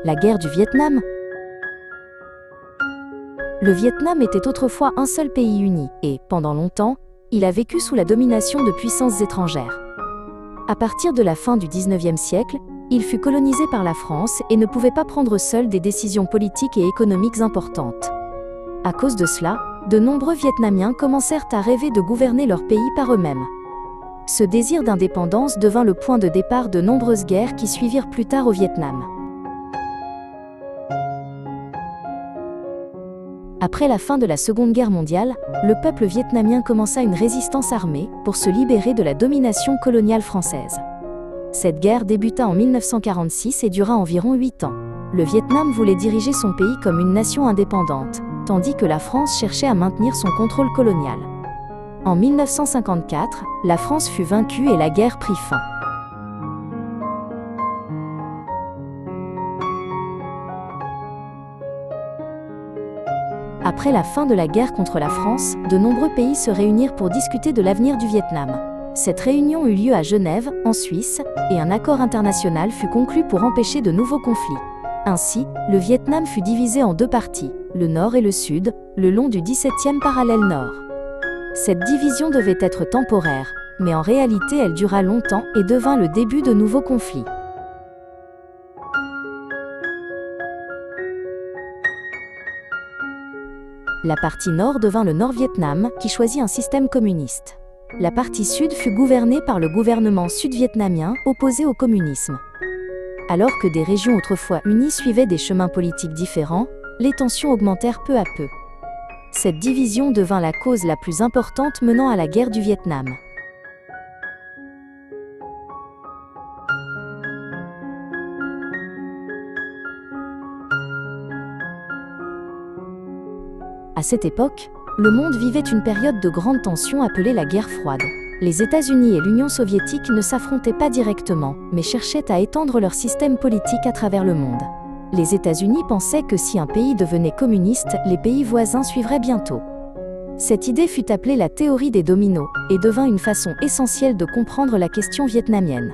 La guerre du Vietnam? Le Vietnam était autrefois un seul pays uni, et, pendant longtemps, il a vécu sous la domination de puissances étrangères. À partir de la fin du XIXe siècle, il fut colonisé par la France et ne pouvait pas prendre seul des décisions politiques et économiques importantes. À cause de cela, de nombreux Vietnamiens commencèrent à rêver de gouverner leur pays par eux-mêmes. Ce désir d'indépendance devint le point de départ de nombreuses guerres qui suivirent plus tard au Vietnam. Après la fin de la Seconde Guerre mondiale, le peuple vietnamien commença une résistance armée pour se libérer de la domination coloniale française. Cette guerre débuta en 1946 et dura environ 8 ans. Le Vietnam voulait diriger son pays comme une nation indépendante, tandis que la France cherchait à maintenir son contrôle colonial. En 1954, la France fut vaincue et la guerre prit fin. Après la fin de la guerre contre la France, de nombreux pays se réunirent pour discuter de l'avenir du Vietnam. Cette réunion eut lieu à Genève, en Suisse, et un accord international fut conclu pour empêcher de nouveaux conflits. Ainsi, le Vietnam fut divisé en 2 parties, le nord et le sud, le long du 17e parallèle nord. Cette division devait être temporaire, mais en réalité elle dura longtemps et devint le début de nouveaux conflits. La partie nord devint le Nord-Vietnam, qui choisit un système communiste. La partie sud fut gouvernée par le gouvernement sud-vietnamien, opposé au communisme. Alors que des régions autrefois unies suivaient des chemins politiques différents, les tensions augmentèrent peu à peu. Cette division devint la cause la plus importante menant à la guerre du Vietnam. À cette époque, le monde vivait une période de grande tension appelée la guerre froide. Les États-Unis et l'Union soviétique ne s'affrontaient pas directement, mais cherchaient à étendre leur système politique à travers le monde. Les États-Unis pensaient que si un pays devenait communiste, les pays voisins suivraient bientôt. Cette idée fut appelée la théorie des dominos, et devint une façon essentielle de comprendre la question vietnamienne.